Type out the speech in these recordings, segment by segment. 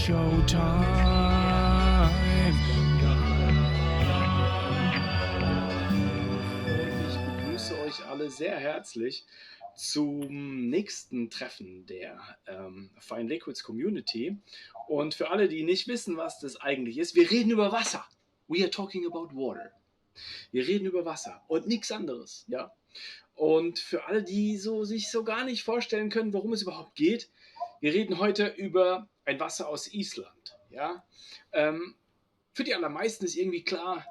Showtime. Und ich begrüße euch alle sehr herzlich zum nächsten Treffen der Fine Liquids Community. Und für alle, die nicht wissen, was das eigentlich ist, wir reden über Wasser. We are talking about water. Wir reden über Wasser und nichts anderes, ja. Und für alle, die sich so gar nicht vorstellen können, worum es überhaupt geht, wir reden heute über ein Wasser aus Island, ja. Für die allermeisten ist irgendwie klar,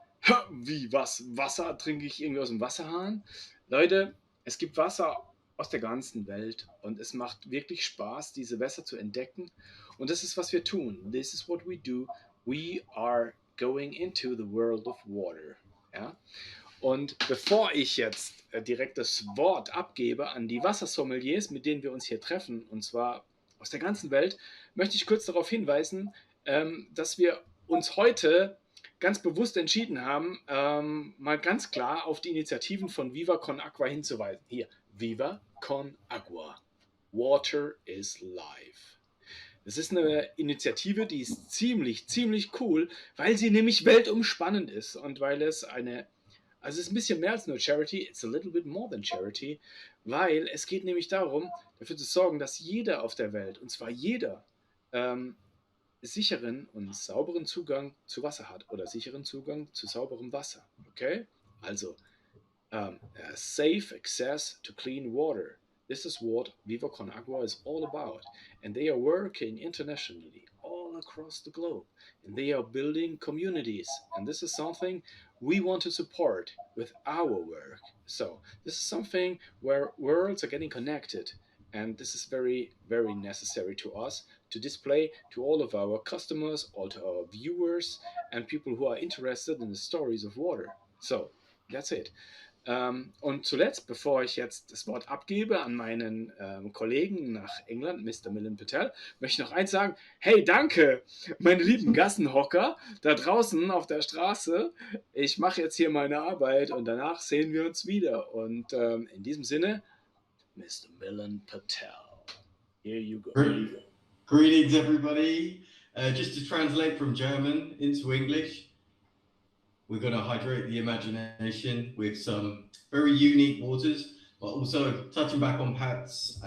wie was? Wasser trinke ich irgendwie aus dem Wasserhahn? Leute, es gibt Wasser aus der ganzen Welt und es macht wirklich Spaß, diese Wässer zu entdecken. Und das ist, was wir tun. This is what we do. We are going into the world of water. Ja? Und bevor ich jetzt direkt das Wort abgebe an die Wassersommeliers, mit denen wir uns hier treffen, und zwar aus der ganzen Welt, möchte ich kurz darauf hinweisen, dass wir uns heute ganz bewusst entschieden haben, mal ganz klar auf die Initiativen von Viva Con Agua hinzuweisen. Hier, Viva Con Agua. Water is life. Das ist eine Initiative, die ist ziemlich cool, weil sie nämlich weltumspannend ist und weil es also es ist ein bisschen mehr als nur Charity, it's a little bit more than Charity, weil es geht nämlich darum, dafür zu sorgen, dass jeder auf der Welt, und zwar jeder, sicheren und sauberen Zugang zu Wasser hat oder sicheren Zugang zu sauberem Wasser. Okay? Also, safe access to clean water. This is what Viva Con Agua is all about. And they are working internationally all across the globe. And they are building communities. And this is something we want to support with our work. So, this is something where worlds are getting connected. And this is very necessary to us to display to all of our customers, all to our viewers, and people who are interested in the stories of water. So, that's it. Und zuletzt, bevor ich jetzt das Wort abgebe an meinen Kollegen nach England, Mr. Milan Patel, möchte ich noch eins sagen. Hey, danke, meine lieben Gassenhocker da draußen auf der Straße. Ich mache jetzt hier meine Arbeit und danach sehen wir uns wieder. Und in diesem Sinne, Mr. Milan Patel, here you go. Greetings, everybody. Just to translate from German into English, we're going to hydrate the imagination with some very unique waters, but also touching back on Pat's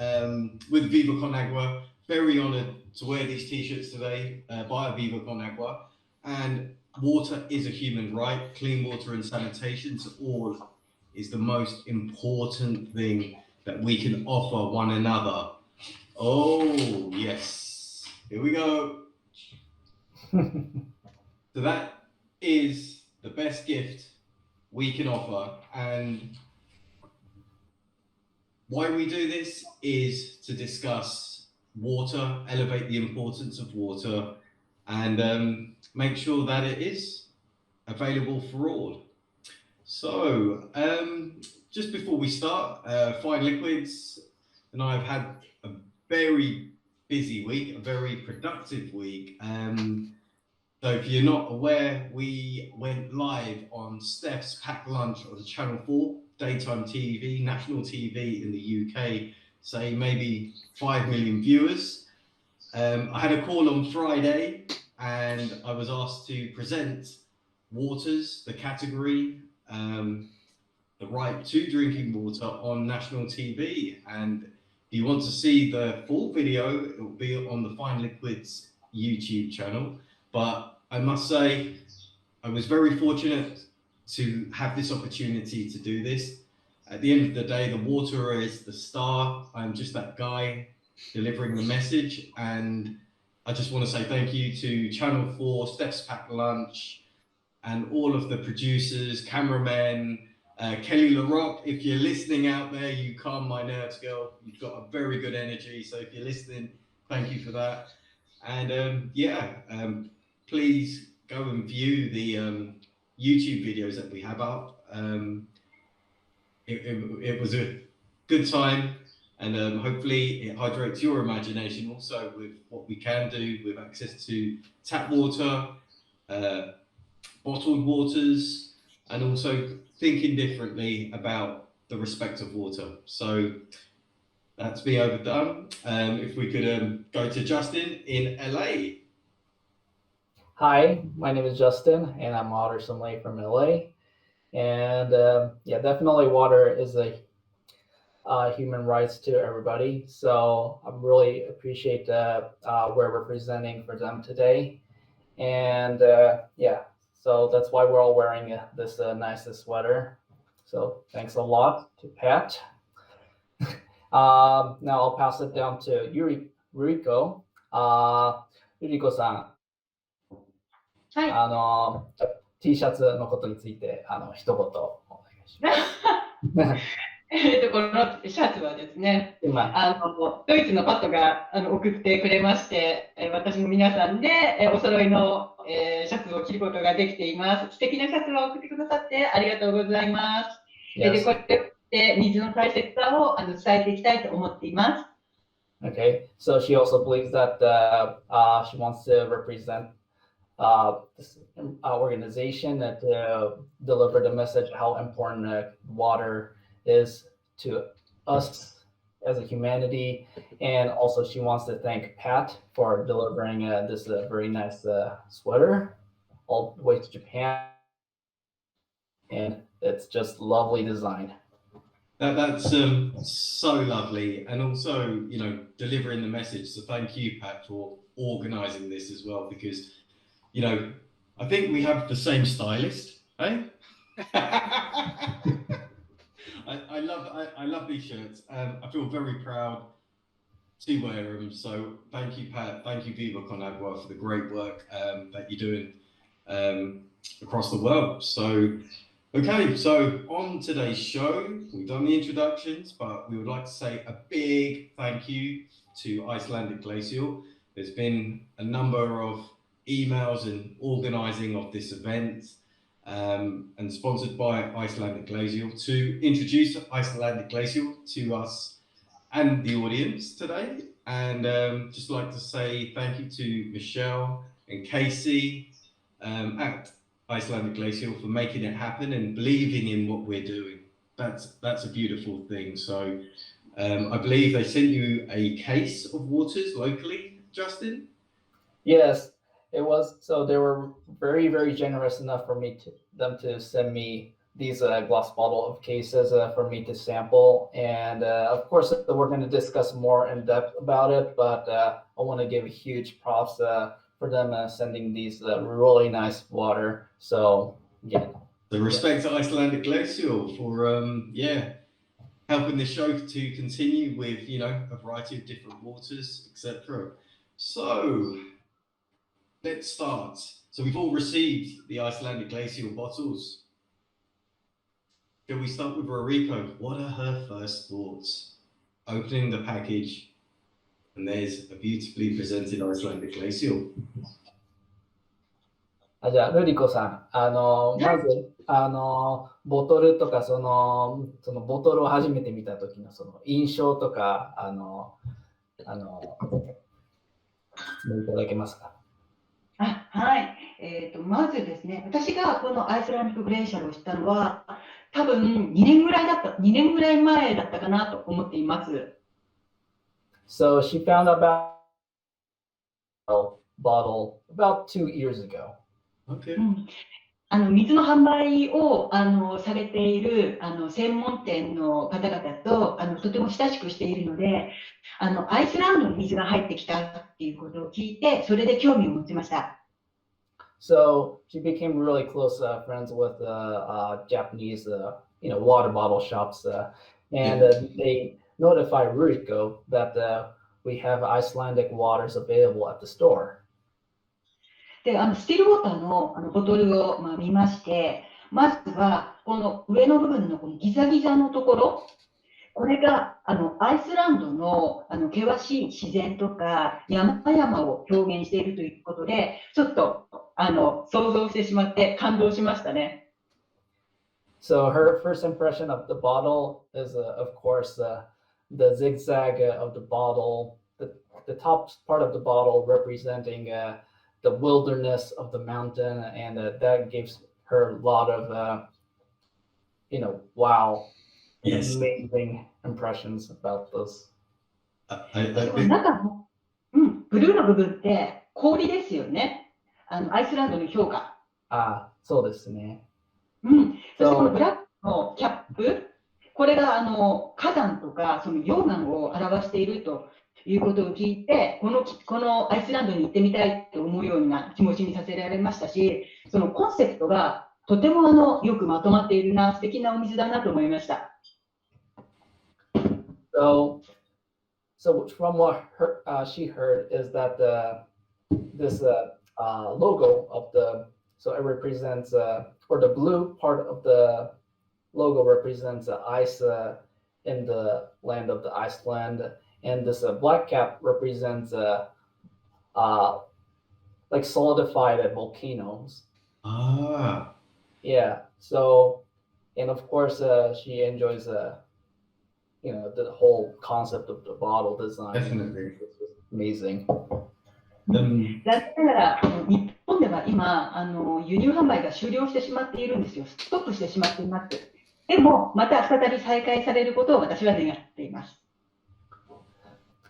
with Viva Con Agua. Very honored to wear these t-shirts today by Viva Con Agua. And water is a human right. Clean water and sanitation to all is the most important thing that we can offer one another. Oh, yes. Here we go. So that is the best gift we can offer. And why we do this is to discuss water, elevate the importance of water, and make sure that it is available for all. So, just before we start, Fine Liquids and I have had a very busy week, a very productive week. So if you're not aware, we went live on Steph's Packed Lunch on Channel 4, daytime TV, national TV in the UK, say maybe 5 million viewers. I had a call on Friday and I was asked to present waters, the category, the right to drinking water on national TV. And if you want to see the full video, it will be on the Fine Liquids YouTube channel. But I must say, I was very fortunate to have this opportunity to do this. At the end of the day, the water is the star. I'm just that guy delivering the message. And I just want to say thank you to Channel 4, Steph's Packed Lunch, and all of the producers, cameramen, Kelly LaRock. If you're listening out there, you calm my nerves, girl. You've got a very good energy. So if you're listening, thank you for that. And please go and view the YouTube videos that we have up. It was a good time, and hopefully it hydrates your imagination also with what we can do with access to tap water, bottled waters, and also thinking differently about the respect of water. So that's me overdone. If we could go to Justin in LA. Hi, my name is Justin, and I'm water sommelier from LA. And yeah, definitely water is a human rights to everybody. So I really appreciate where we're presenting for them today. And yeah, so that's why we're all wearing this nice sweater. So thanks a lot to Pat. Now I'll pass it down to Yuriko. Yuriko-san, はい。T シャツのことについて一言お願いします。このシャツはですね、今ドイツのパットが送ってくれまして、私も皆さんでお揃いのシャツを着ることができています。素敵なシャツを送ってくださってありがとうございます。で、こうやって水の大切さを伝えていきたいと思っています。Okay, so she also believes that she wants to represent this organization that deliver the message how important water is to us as a humanity, and also she wants to thank Pat for delivering this very nice sweater all the way to Japan, and it's just lovely design. That's so lovely, and also delivering the message. So thank you, Pat, for organising this as well, because I think we have the same stylist, eh? I love these shirts. I feel very proud to wear them. So thank you, Pat. Thank you, Viva Con Agua, for the great work that you're doing across the world. So, okay, so on today's show, we've done the introductions, but we would like to say a big thank you to Icelandic Glacial. There's been a number of emails and organising of this event and sponsored by Icelandic Glacial to introduce Icelandic Glacial to us and the audience today. And just like to say thank you to Michelle and Casey at Icelandic Glacial for making it happen and believing in what we're doing. That's a beautiful thing. So I believe they sent you a case of waters locally, Justin? Yes, it was. So they were very, very generous enough for them to send me these glass bottle of cases for me to sample. And of course, we're going to discuss more in depth about it, but I want to give huge props for them sending these really nice water. So yeah. The respect to Icelandic Glacial for helping the show to continue with a variety of different waters, etc. So let's start. So we've all received the Icelandic Glacial bottles. Shall we start with Roriko? What are her first thoughts? Opening the package, and there's a beautifully presented Icelandic Glacial. じゃあ、ルリコさん、まず、ボトルとか、そのボトルを初めて見た時のその印象とか、説明いただけますか？はい。まずですね、私がこのアイスランディックグレーシャルを知ったのは、多分2年ぐらい前だったかなと思っています。So she found about a bottle about 2 years ago. Okay. 水の販売をされている専門店の方々ととても親しくしているので、アイスランドの水が入ってきたっていうことを聞いて、それで興味を持ちました。So she became really close friends with Japanese, water bottle shops, and they notified Ruriko that we have Icelandic waters available at the store. で、スティールウォーターのボトルを見まして、まずはこの上の部分のこのギザギザのところ、これがアイスランドの険しい自然とか山々を表現しているということで、ちょっと想像してしまって感動しましたね。So her first impression of the bottle is, of course, the zigzag of the bottle, the top part of the bottle representing the wilderness of the mountain, and that gives her a lot of, wow, amazing impressions about this. 中の、ブルーの部分って氷ですよね。アイスランドの評価。そうですね。そしてこのブラックのキャップ、これが火山とかその溶岩を表しているということを聞いて、このアイスランドに行ってみたいと思うような気持ちにさせられましたし、そのコンセプトがとてもよくまとまっているな、素敵なお水だなと思いました。So from what she heard is that this logo of so it represents, or the blue part of the logo represents ice in the land of the Iceland, and this black cap represents like solidified volcanoes. Yeah. So, and of course, she enjoys the whole concept of the bottle design. Definitely. Amazing. 残念ながら日本では今輸入販売が終了してしまっているんですよ。ストップしてしまっています。でもまた再び再開されることを私は願っています。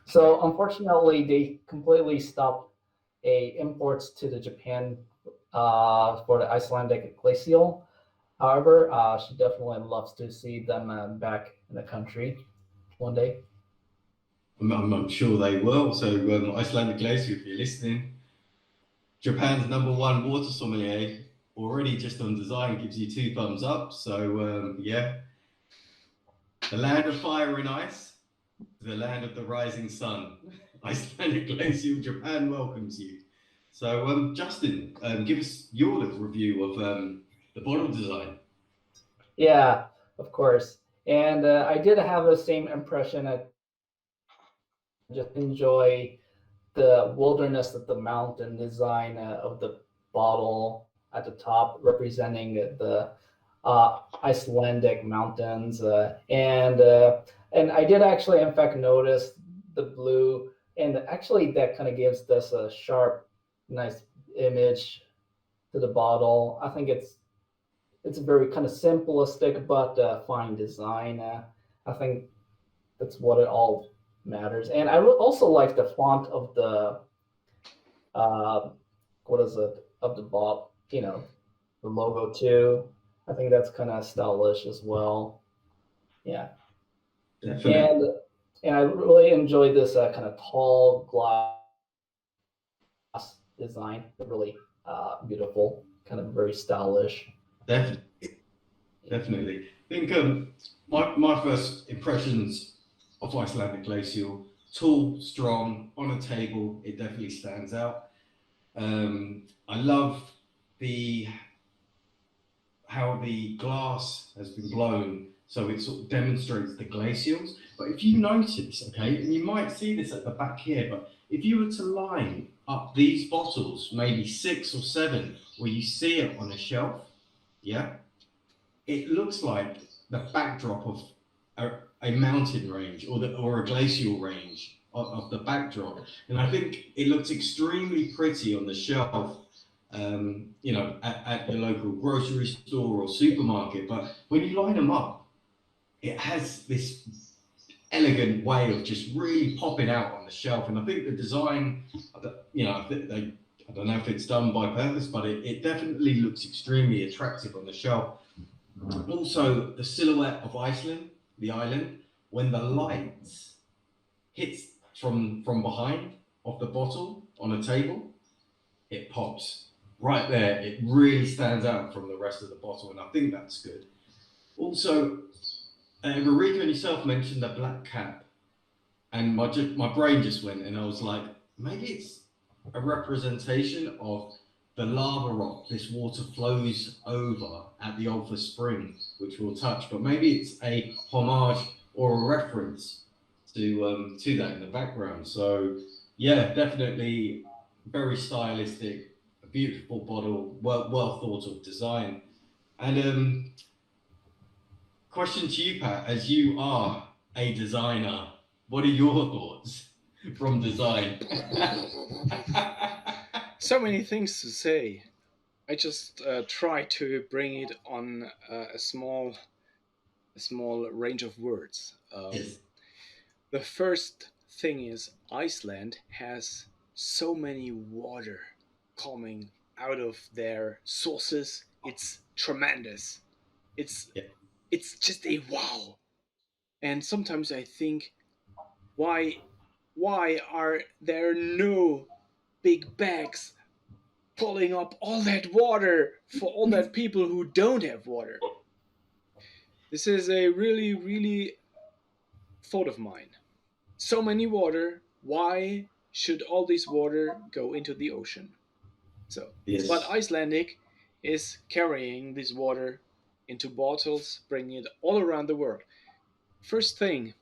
So unfortunately, they completely stopped imports to the Japan for the Icelandic glacial. However, she definitely loves to see them back in the country one day. I'm sure they will. So Icelandic glacial, if you're listening, Japan's #1 water sommelier already just on design gives you 2 thumbs up. So yeah, the land of fire and ice, the land of the rising sun. Icelandic glacial, Japan welcomes you. So Justin, give us your little review of the bottle design. Yeah, of course. And I did have the same impression. I just enjoy the wilderness of the mountain design of the bottle at the top, representing the Icelandic mountains. And I did actually, in fact, notice the blue, and actually that kind of gives this a sharp, nice image to the bottle. I think it's a very kind of simplistic but fine design. I think that's what it all matters. And I also like the font of the of the bottle, the logo too. I think that's kind of stylish as well. Yeah. Definitely. And I really enjoy this kind of tall glass design. Really beautiful, kind of very stylish. Definitely. I think my first impressions of Icelandic glacial, tall, strong, on a table, it definitely stands out. I love how the glass has been blown, so it sort of demonstrates the glacials. But if you notice, okay, and you might see this at the back here, but if you were to line up these bottles, maybe 6 or 7, where you see it on a shelf, yeah, it looks like the backdrop of a mountain range or a glacial range of the backdrop. And I think it looks extremely pretty on the shelf, at your local grocery store or supermarket. But when you line them up, it has this elegant way of just really popping out on the shelf. And I think the design, I don't know if it's done by purpose, but it definitely looks extremely attractive on the shelf. Also, the silhouette of Iceland, the island, when the lights hits from behind of the bottle on a table, it pops right there. It really stands out from the rest of the bottle, and I think that's good. Also, Marika and yourself mentioned the black cap, and my brain just went, and I was like, maybe it's a representation of the lava rock this water flows over at the Ulfa Spring, which we'll touch, but maybe it's a homage or a reference to that in the background. So yeah, definitely very stylistic, a beautiful bottle, well thought of design. And question to you, Pat, as you are a designer, what are your thoughts from design? So many things to say. I just try to bring it on a small range of words. Yes. The first thing is Iceland has so many water coming out of their sources, it's tremendous. It's Yeah. it's just a wow. And sometimes I think, why are there no big bags pulling up all that water for all that people who don't have water? This is a really, really thought of mine. So many water, why should all this water go into the ocean? So, Yes. but Icelandic is carrying this water into bottles, bringing it all around the world. First thing,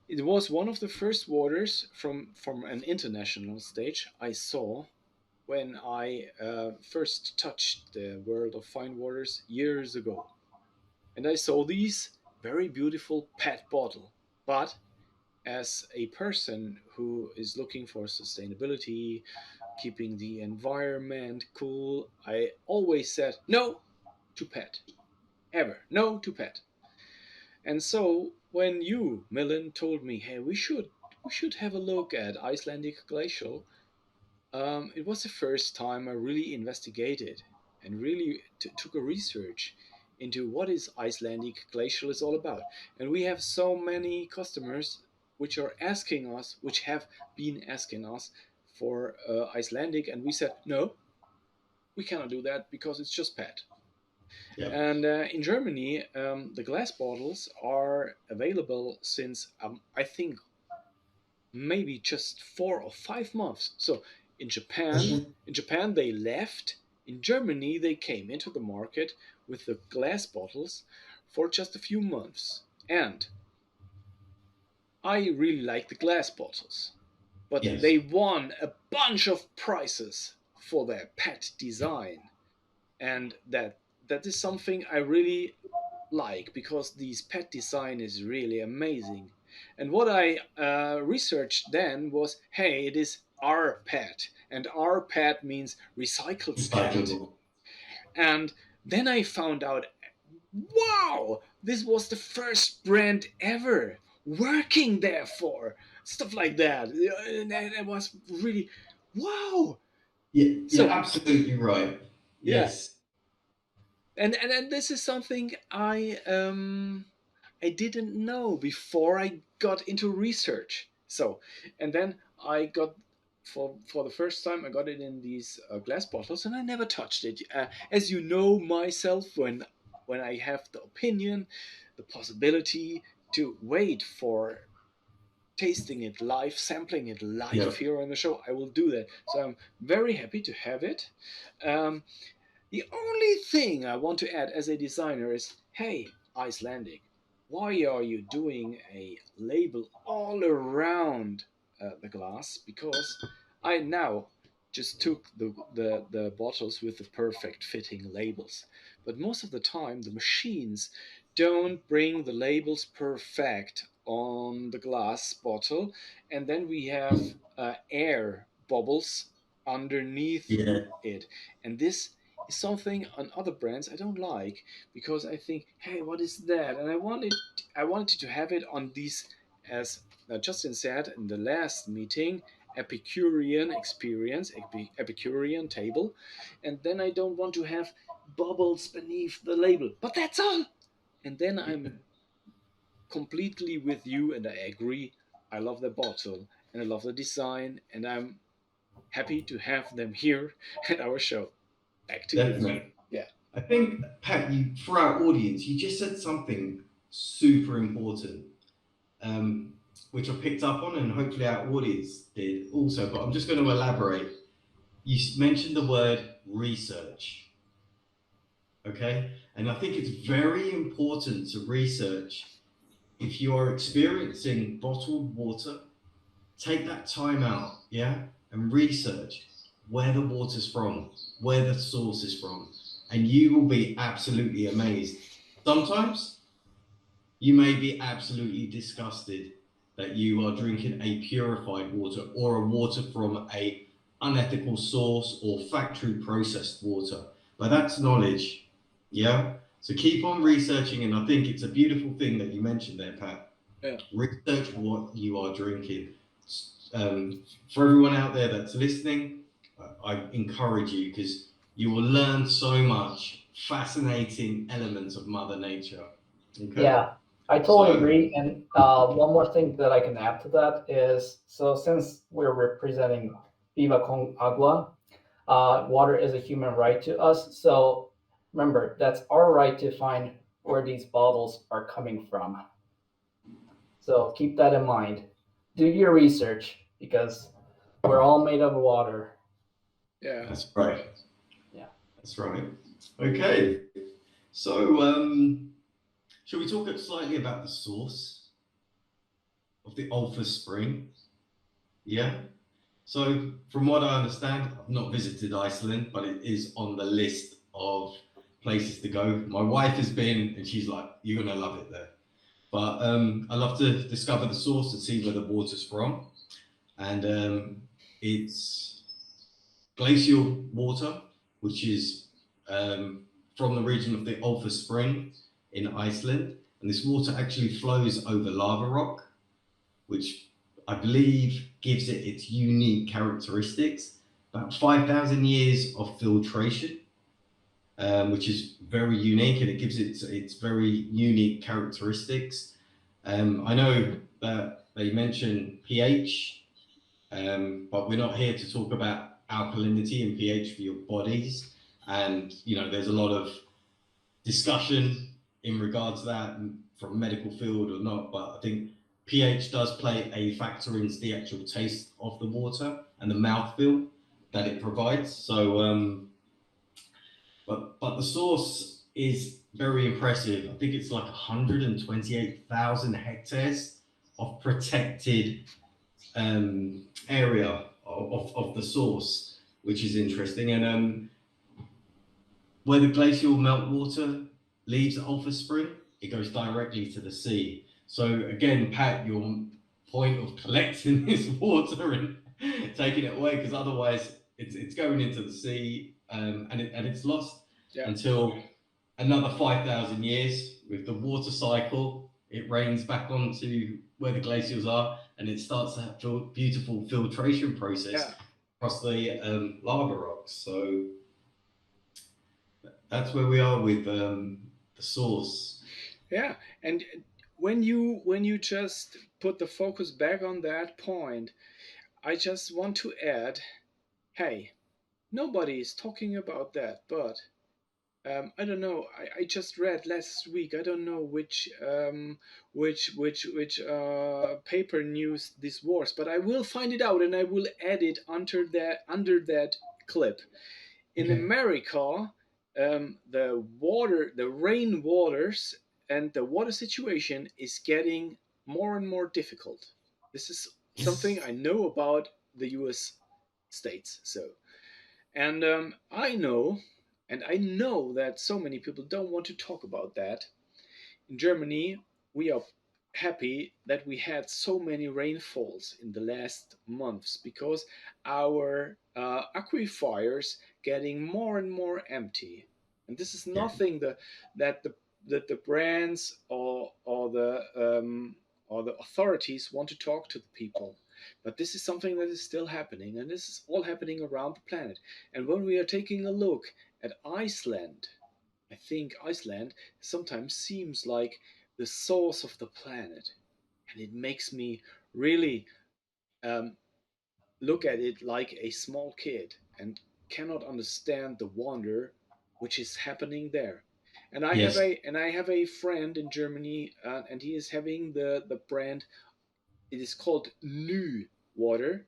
it was one of the first waters from an international stage I saw when I first touched the world of fine waters years ago. And I saw these very beautiful PET bottle. But as a person who is looking for sustainability, keeping the environment cool, I always said no to PET. Ever. No to PET. And so when you, Millen, told me, hey, we should have a look at Icelandic glacial, it was the first time I really investigated and really took a research into what is Icelandic glacial is all about. And we have so many customers which are asking us, which have been asking us for Icelandic, and we said no, we cannot do that because it's just PET. Yeah. And in Germany, the glass bottles are available since I think maybe just 4 or 5 months. So in Japan they left. In Germany they came into the market with the glass bottles for just a few months. And I really like the glass bottles, but Yes. they won a bunch of prizes for their PET design, and that is something I really like, because these PET design is really amazing. And what I researched then was, hey, it is our PET, and our PET means recycled PET. Recyclable. And then I found out, wow, this was the first brand ever working there for stuff like that. And it was really wow. Yeah, So you're absolutely right. yeah, Yes. and this is something I didn't know before I got into research. So, and then I got, for the first time I got it in these glass bottles, and I never touched it. As you know myself, when I have the opinion, the possibility to wait for tasting it live, sampling it live Yeah. here on the show, I will do that. So I'm very happy to have it. Um, the only thing I want to add as a designer is, hey, Icelandic, why are you doing a label all around the glass? Because I now just took the bottles with the perfect fitting labels. But most of the time, the machines don't bring the labels perfect on the glass bottle, and then we have air bubbles underneath Yeah. it. And this is something on other brands I don't like, because I think, hey, what is that? And I wanted to have it on these, as Justin said in the last meeting, Epicurean experience, Epicurean table, and then I don't want to have bubbles beneath the label. But that's all. And then I'm completely with you, and I agree. I love the bottle and I love the design, and I'm happy to have them here at our show. Back to you. Definitely. Yeah. I think, Pat, you, for our audience, you just said something super important, which I picked up on, and hopefully our audience did also. But I'm just going to elaborate. You mentioned the word research, okay? And I think it's very important to research. If you are experiencing bottled water, take that time out, yeah, and research where the water's from, where the source is from, and you will be absolutely amazed. Sometimes you may be absolutely disgusted that you are drinking a purified water or a water from a unethical source or factory processed water, but that's knowledge, yeah. So keep on researching, and I think it's a beautiful thing that you mentioned there, Pat. Yeah. Research what you are drinking. For everyone out there that's listening, I encourage you, because You will learn so much fascinating elements of Mother Nature. Okay? Yeah, I totally agree. And one more thing that I can add to that is, so since we're representing Viva Con Agua, water is a human right to us. So remember, that's our right to find where these bottles are coming from. So keep that in mind. Do your research because we're all made of water. Yeah. That's right. Yeah. That's right. Okay. So, shall we talk slightly about the source of the Ulfa Spring? Yeah. So, from what I understand, I've not visited Iceland, but it is on the list of places to go. My wife has been, and she's like, "You're gonna love it there." But I love to discover the source and see where the water's from. And it's glacial water, which is from the region of the Ulfa Spring in Iceland. And this water actually flows over lava rock, which I believe gives it its unique characteristics. About 5,000 years of filtration, which is very unique, and it gives it its very unique characteristics. I know that they mention pH, but we're not here to talk about alkalinity and pH for your bodies. And there's a lot of discussion in regards to that from medical field or not, but I think pH does play a factor into the actual taste of the water and the mouthfeel that it provides. So, but the source is very impressive. I think it's like 128,000 hectares of protected area of the source, which is interesting. And where the glacial meltwater leaves Ulfa Spring, it goes directly to the sea. So again, Pat, your point of collecting this water and taking it away, because otherwise it's going into the sea, and it's lost until another 5,000 years with the water cycle. It rains back onto where the glaciers are, and it starts that beautiful filtration process across the lava rocks. So that's where we are with the source. Yeah, and when you just put the focus back on that point, I just want to add, hey, nobody is talking about that, but I don't know. I just read last week. I don't know which paper news this was, but I will find it out and I will add it under that clip. In America, the rain waters, and the water situation is getting more and more difficult. This is something I know about the U.S. states. So, and I know that so many people don't want to talk about that. In Germany, we are happy that we had so many rainfalls in the last months because our aquifers getting more and more empty, and this is nothing that the brands or the authorities want to talk to the people. But this is something that is still happening, and this is all happening around the planet. And when we are taking a look at Iceland, I think Iceland sometimes seems like the source of the planet, and it makes me really um, look at it like a small kid and cannot understand the wonder which is happening there. And Yes. I have a friend in Germany, and he is having the brand. It is called New Water,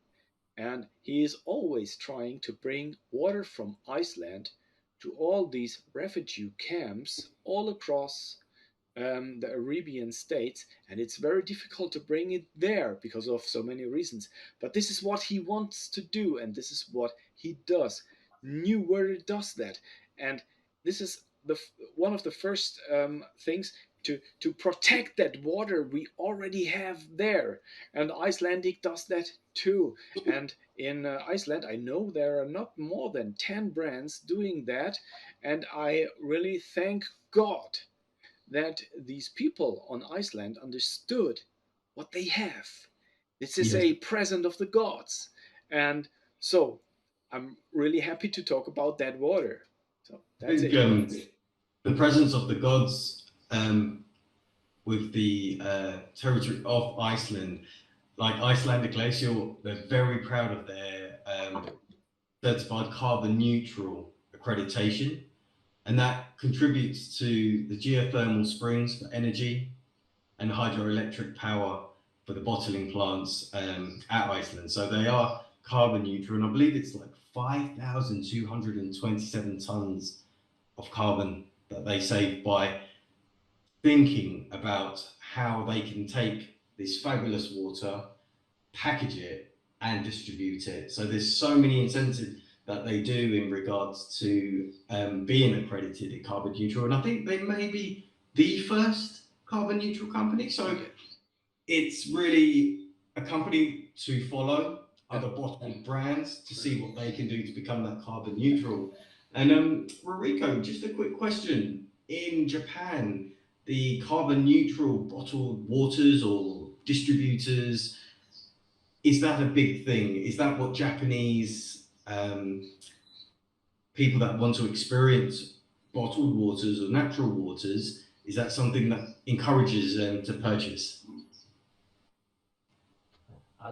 and he is always trying to bring water from Iceland to all these refugee camps all across the Arabian states, and it's very difficult to bring it there because of so many reasons. But this is what he wants to do, and this is what he does. New Water does that, and this is one of the first things to protect that water we already have there, and Icelandic does that too. And in Iceland, I know there are not more than 10 brands doing that, and I really thank God that these people on Iceland understood what they have. This is Yes. a present of the gods. And so I'm really happy to talk about that water. So I that's think it. the presence of the gods with the territory of Iceland, like Icelandic Glacial, they're very proud of their certified carbon neutral accreditation, and that contributes to the geothermal springs for energy and hydroelectric power for the bottling plants at Iceland. So they are carbon neutral, and I believe it's like 5,227 tons of carbon that they save by thinking about how they can take this fabulous water, package it, and distribute it. So there's so many incentives that they do in regards to being accredited at carbon neutral, and I think they may be the first carbon neutral company. So it's really a company to follow, other bottled brands, to see what they can do to become that carbon neutral. And Ruriko, just a quick question. In Japan, the carbon neutral bottled waters or distributors, is that a big thing? Is that what Japanese people that want to experience bottled waters or natural waters, is that something that encourages them to purchase?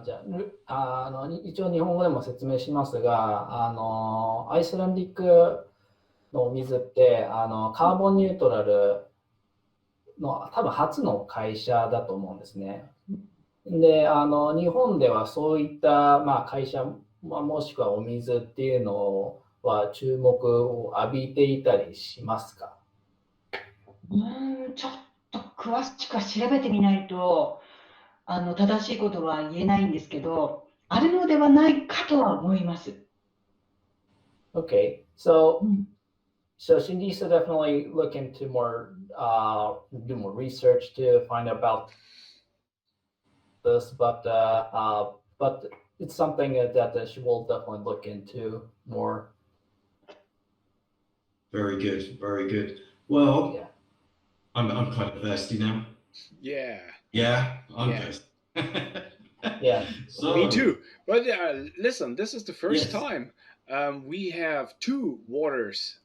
じゃあ、一応日本語でも説明しますが、アイスランディックのお水って、カーボンニュートラルの多分初の会社だと思うんですね。で、日本ではそういった、会社、もしくはお水っていうのは注目を浴びていたりしますか？ちょっと詳しくは調べてみないと、正しいことは言えないんですけど、あるのではないかとは思います。Okay, so she needs to definitely look into more, do more research to find out about this, but it's something that she will definitely look into more. Very good, very good. Well, Yeah. I'm kind of thirsty now. Yeah. Yeah, I'm Yeah. thirsty. Yeah. So, Me too. But listen, this is the first Yes. time we have two waters.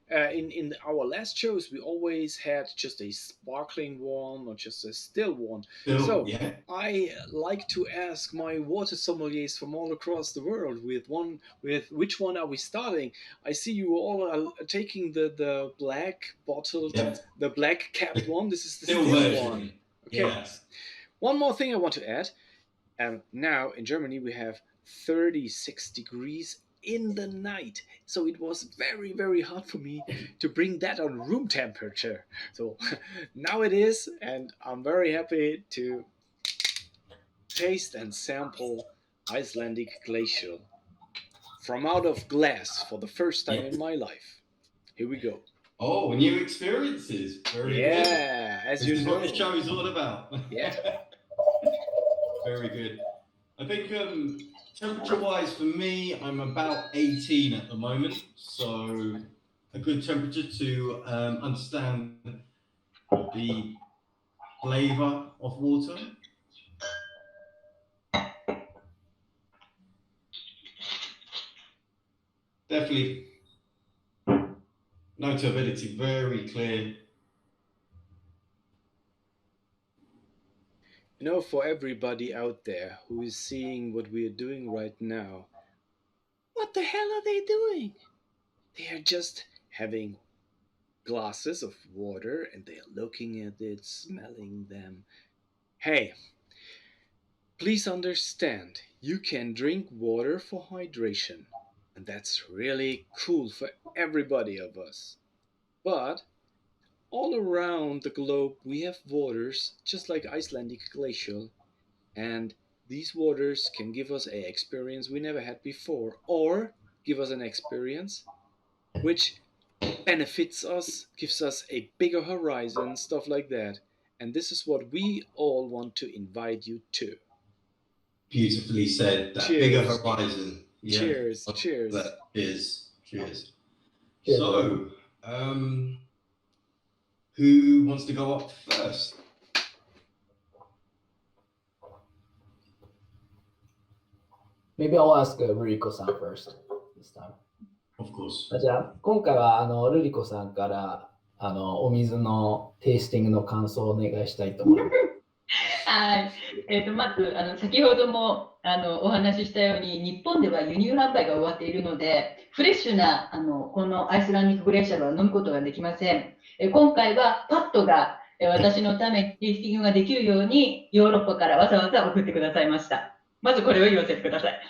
In our last shows, we always had just a sparkling one or just a still one. Still, So yeah. I like to ask my water sommeliers from all across the world with which one are we starting? I see you all are taking the black bottled, Yep. the black capped one. This is the Still still version. one. Okay. Yes. One more thing I want to add. Now in Germany we have 36 degrees in the night, so it was very, very hard for me to bring that on room temperature. So now it is, and I'm very happy to taste and sample Icelandic glacial from out of glass for the first time in my life. Here we go. Oh, new experiences. Very good. Yeah, as This you is know. what the show is all about. Yeah. Very good. I think temperature-wise for me, I'm about 18 at the moment, so a good temperature to understand the flavor of water. Definitely notability, very clear. You know, for everybody out there who is seeing what we are doing right now, what the hell are they doing? They are just having glasses of water and they are looking at it, smelling them. Hey, please understand, you can drink water for hydration, and that's really cool for everybody of us. But all around the globe, we have waters just like Icelandic glacial, and these waters can give us a experience we never had before, or give us an experience which benefits us, gives us a bigger horizon, stuff like that. And this is what we all want to invite you to. Beautifully said. That Cheers. bigger horizon. Yeah. Cheers. Cheers. That is. Cheers. Cheers. So, who wants to go up first? Maybe I'll ask Ruriko-san first. this time. Of course. じゃあ、今回はルリコさんからお水のテイスティングの感想をお願いしたいと思います。はい。まず、先ほどもお話ししたように、日本では輸入販売が終わっているので、フレッシュなこのアイスランディックグレーシャルは飲むことができません。今回はパットが私のためにテイスティングができるように、ヨーロッパからわざわざ送ってくださいました。まずこれを言わせてください。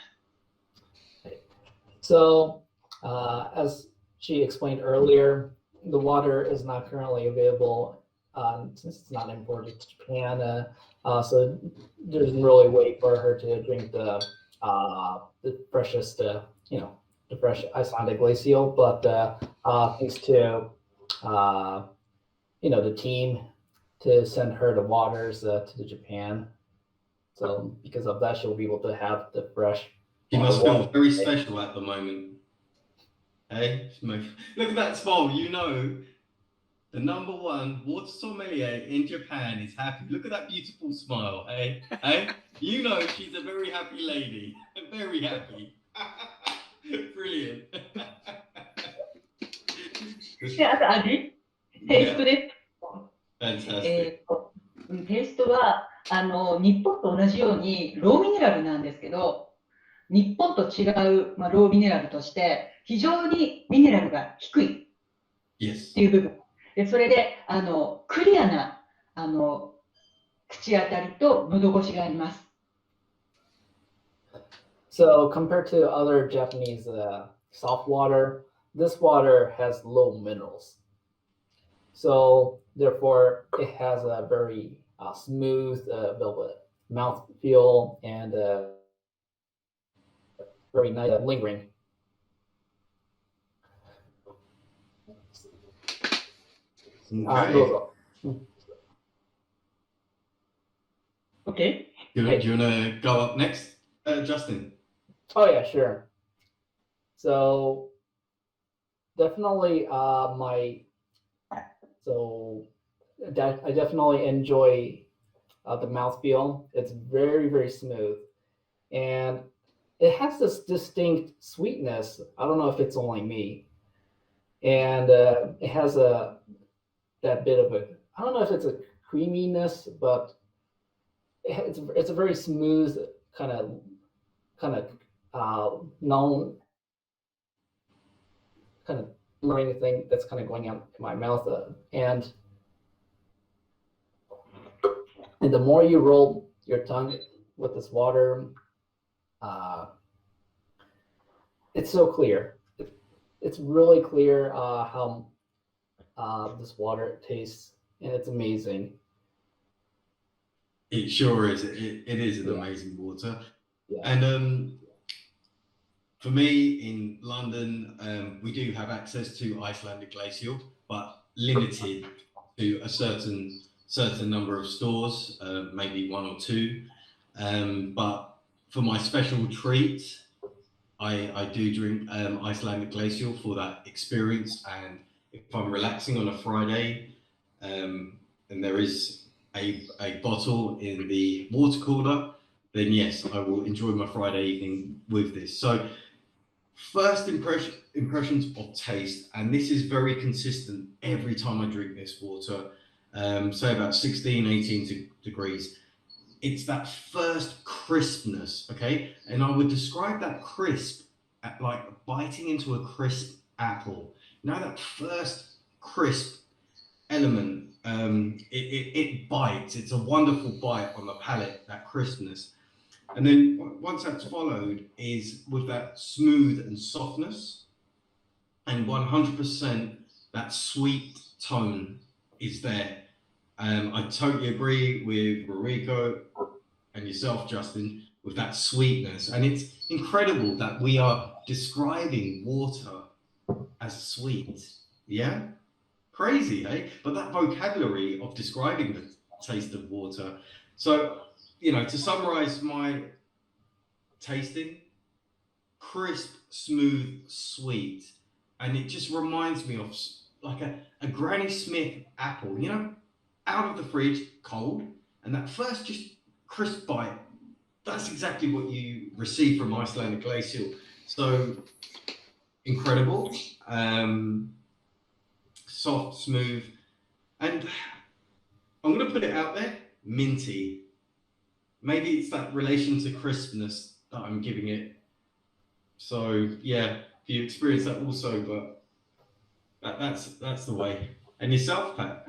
So, as she explained earlier, the water is not currently available since it's not imported to Japan. So there's really a way for her to drink the freshest, the fresh Icelandic glacial. But thanks to the team to send her the waters to Japan. So because of that, she'll be able to have the fresh. She must feel very special at the moment. Hey, look at that smile. You know, the #1 water sommelier in Japan is happy. Look at that beautiful smile. Hey, hey, you know she's a very happy lady. Very happy. Brilliant. で、あと味、テイストです。Fantastic. テイストは日本と同じようにローミネラルなんですけど、日本と違う、ローミネラルとして非常にミネラルが低いっていう部分。でそれでクリアな口当たりと喉越しがあります。So compared to other Japanese soft water, this water has low minerals. So therefore, it has a very smooth velvet mouthfeel and very nice lingering. Okay. Do you want to go up next, Justin? Oh yeah, sure. So definitely I definitely enjoy the mouthfeel. It's very, very smooth. And it has this distinct sweetness. I don't know if it's only me. And it has that bit of a, I don't know if it's a creaminess, but it's a very smooth kind of known kind of meringue thing that's kind of going out in my mouth. And the more you roll your tongue with this water, it's so clear. It's really clear how this water tastes, and it's amazing. It sure is. It is an amazing water. Yeah. And for me in London, we do have access to Icelandic Glacial, but limited to a certain number of stores, maybe 1 or 2. But for my special treat, I do drink Icelandic Glacial for that experience. And if I'm relaxing on a Friday, and there is a bottle in the water cooler, then yes, I will enjoy my Friday evening with this. So first impressions of taste, and this is very consistent every time I drink this water, say about 16, 18 degrees. It's that first crispness, okay? And I would describe that crisp at like biting into a crisp apple. Now that first crisp element, it bites. It's a wonderful bite on the palate, that crispness. And then once that's followed is with that smooth and softness, and 100% that sweet tone is there. I totally agree with Ruriko and yourself, Justin, with that sweetness. And it's incredible that we are describing water as sweet. Yeah? Crazy, eh? But that vocabulary of describing the taste of water. So, to summarize my tasting, crisp, smooth, sweet. And it just reminds me of like a Granny Smith apple, out of the fridge, cold. And that first just crisp bite, that's exactly what you receive from Icelandic Glacial. So incredible, soft, smooth, and I'm going to put it out there, minty. Maybe it's that relation to crispness that I'm giving it. So yeah, you experience that also, but that's the way. And yourself, Pat?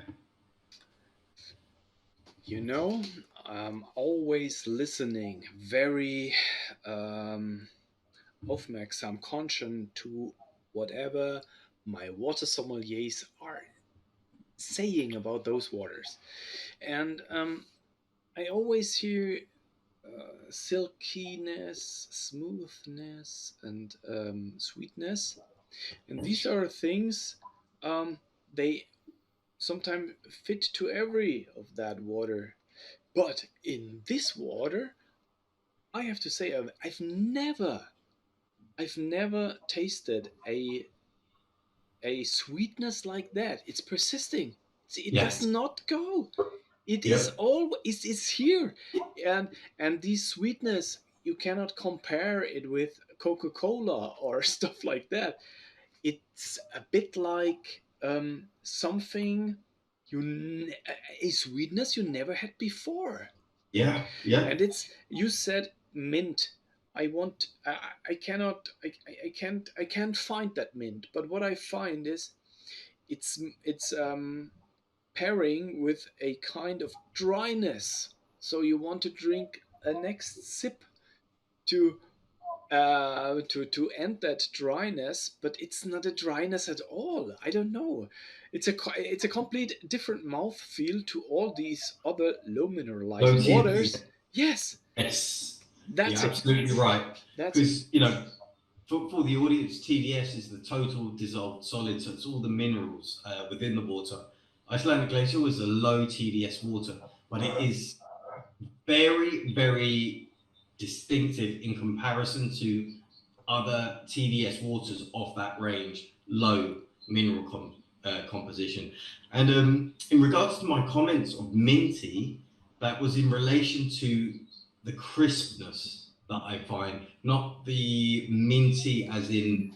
You know, I'm always listening, very aufmerksam, conscious to whatever my water sommeliers are saying about those waters. And I always hear silkiness, smoothness, and sweetness. And these are things they sometimes fit to every of that water. But in this water, I have to say I've never tasted a sweetness like that. It's persisting. See, it Yeah. does not go. It is Yep. always it's here, and this sweetness you cannot compare it with Coca-Cola or stuff like that. It's a bit like something a sweetness you never had before. Yeah. Yeah. And it's you said mint. I cannot I can't find that mint, but what I find is it's pairing with a kind of dryness. So you want to drink a next sip to to end that dryness, but it's not a dryness at all. I don't know. It's a complete different mouth feel to all these other low Low mineralized TNT. waters. Yes, Yes. You're that's it. absolutely right. That's it. Because, for the audience, TDS is the total dissolved solid, so it's all the minerals within the water. Icelandic glacial is a low TDS water, but it is very, very distinctive in comparison to other TDS waters of that range, low mineral composition. And in regards to my comments of minty, that was in relation to the crispness that I find, not the minty as in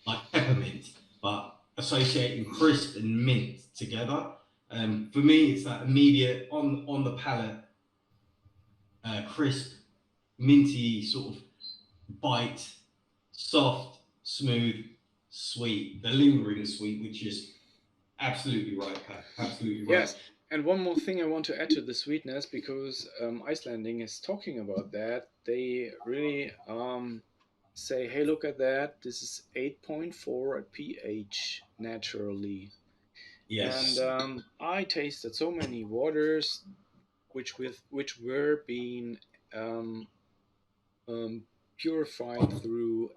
like peppermint, but associating crisp and mint together. For me, it's that immediate on the palate, crisp, minty sort of bite, soft, smooth, sweet, the lingering sweet, which is absolutely right, Pat. Absolutely right. Yes. And one more thing I want to add to the sweetness, because Icelanding is talking about that. They really say, hey, look at that. This is 8.4 at pH naturally. And Yes. I tasted so many waters which were being um, um, purified through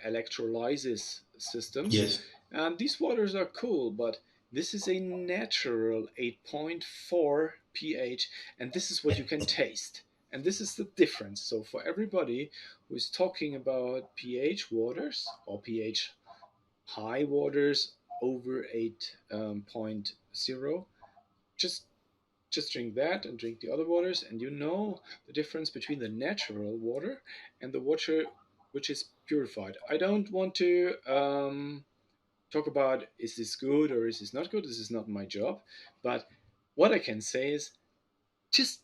electrolysis systems. Yes. And these waters are cool, but this is a natural 8.4 pH, and this is what you can taste. And this is the difference. So, for everybody who is talking about pH waters or pH high waters over 8.0, just drink that and drink the other waters, and you know the difference between the natural water and the water which is purified. I don't want to talk about is this good or is this not good. This is not my job, but what I can say is just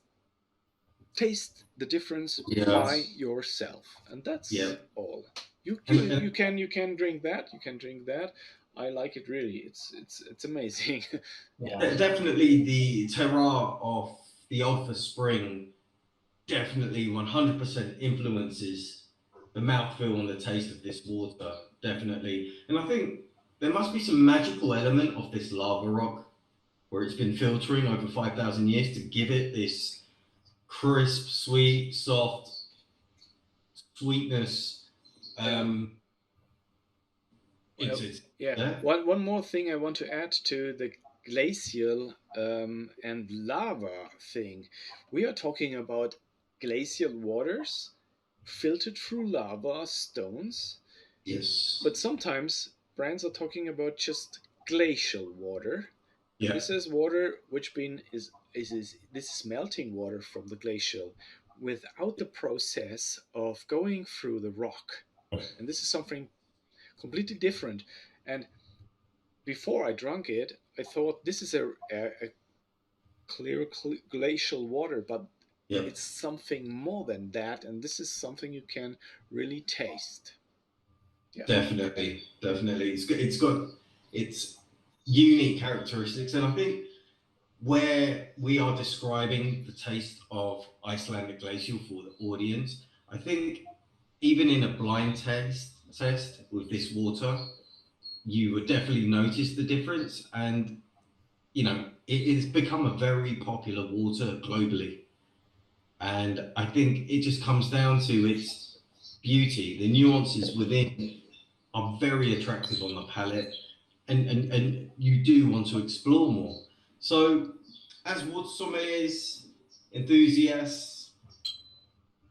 taste the difference by Yes. yourself, and Yeah. that's all. You you And you can drink that. You can drink that. I like it really. It's amazing. Yeah. definitely the terroir of the Alpha Spring definitely 100% influences the mouthfeel and the taste of this water. Definitely. And I think there must be some magical element of this lava rock where it's been filtering over 5,000 years to give it this crisp, sweet, soft sweetness. Yeah. It's, Well, it's yeah. yeah. One more thing I want to add to the glacial and lava thing. We are talking about glacial waters filtered through lava stones, Yes. but sometimes brands are talking about just glacial water, and Yeah. this is water which been is this is melting water from the glacial without the process of going through the rock, and this is something completely different. And before I drank it, I thought this is a clear glacial water, but Yep. it's something more than that, and this is something you can really taste. Yeah. Definitely. It's got its unique characteristics, and I think where we are describing the taste of Icelandic glacial for the audience, I think even in a blind test with this water, you would definitely notice the difference. And it has become a very popular water globally. And I think it just comes down to its beauty. The nuances within are very attractive on the palate, and you do want to explore more. So, as water sommeliers, enthusiasts,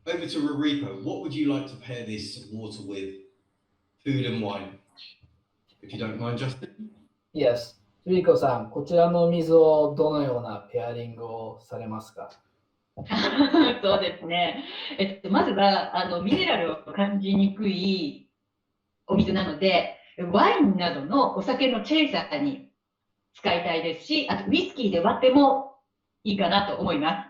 over to Ruriko, what would you like to pair this water with? Food and wine, if you don't mind, Justin. Yes. ゆりこさん、こちらのお水をどのようなペアリングをされますか？そうですね。まずはミネラルを感じにくいお水なので、ワインなどのお酒のチェイサーに使いたいですし、あとウイスキーで割ってもいいかなと思いま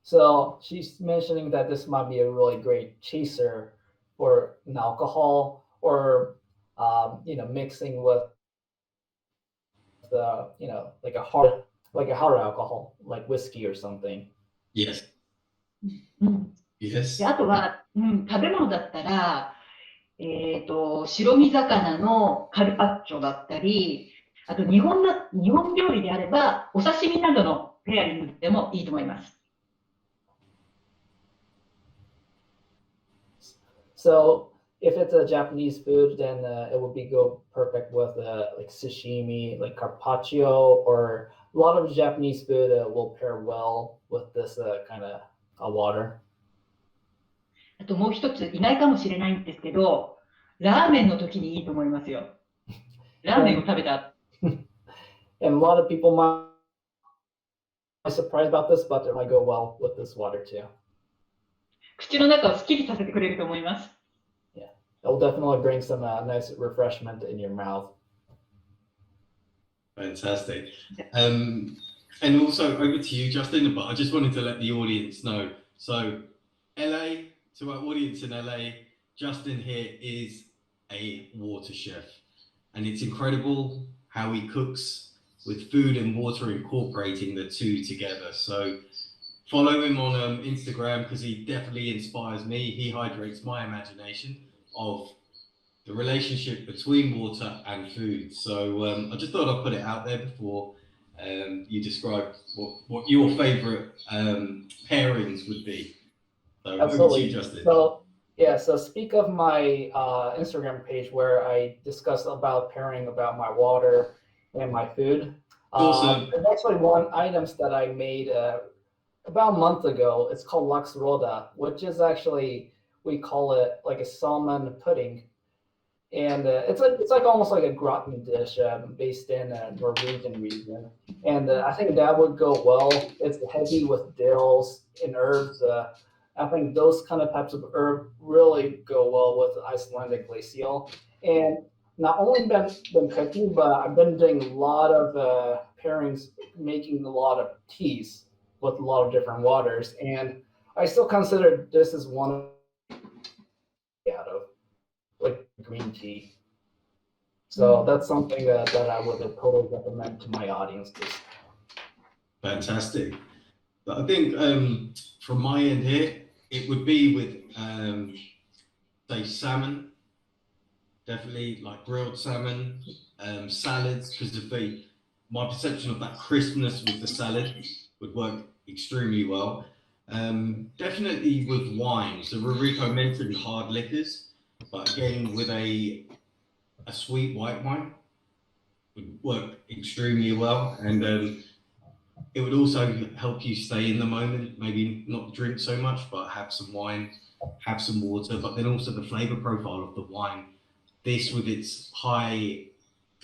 す。So she's mentioning that this might be a really great chaser for an alcohol, or mixing with like a hard alcohol, like whiskey or something. Yes. うん、で Yes. あとは、食べ物だったら、白身魚のカルパッチョだったり、あと日本料理であれば、お刺身などのペアリングでもいいと思います。So if it's a Japanese food, then it would be go perfect with like sashimi, like carpaccio, or a lot of Japanese food will pair well with this kind of water. あともう一つ、意外かもしれないんですけど、ラーメンの時にいいと思いますよ。ラーメンを食べた。And a lot of people might be surprised about this, but it might go well with this water too. 口の中をすっきりさせてくれると思います。Yeah, it will definitely bring some nice refreshment in your mouth. Fantastic. And also over to you, Justin, but I just wanted to let the audience know. So LA, to our audience in LA, Justin here is a water chef, and it's incredible how he cooks with food and water, incorporating the two together. So follow him on Instagram, because he definitely inspires me. He hydrates my imagination of the relationship between water and food. So I just thought I'd put it out there before you describe what your favorite pairings would be. So Absolutely. Over to you, Justin. So speak of my Instagram page where I discuss about pairing about my water and my food. Awesome. There's actually one items that I made about a month ago. It's called Lux Roda, which is actually, we call it like a salmon pudding. And it's like almost like a gratin dish based in Norwegian region. And I think that would go well. It's heavy with dills and herbs. I think those kind of types of herb really go well with Icelandic glacial. And not only been cooking, but I've been doing a lot of pairings, making a lot of teas with a lot of different waters. And I still consider this as one out of like green tea. So that's something that I would totally recommend to my audiences. Fantastic. But I think from my end here, it would be with, say, salmon, definitely like grilled salmon, salads, because of my perception of that crispness with the salad would work extremely well. Definitely with wine. So Ruriko mentioned hard liquors, but again, with a sweet white wine would work extremely well. And it would also help you stay in the moment, maybe not drink so much, but have some wine, have some water, but then also the flavor profile of the wine. This, with its high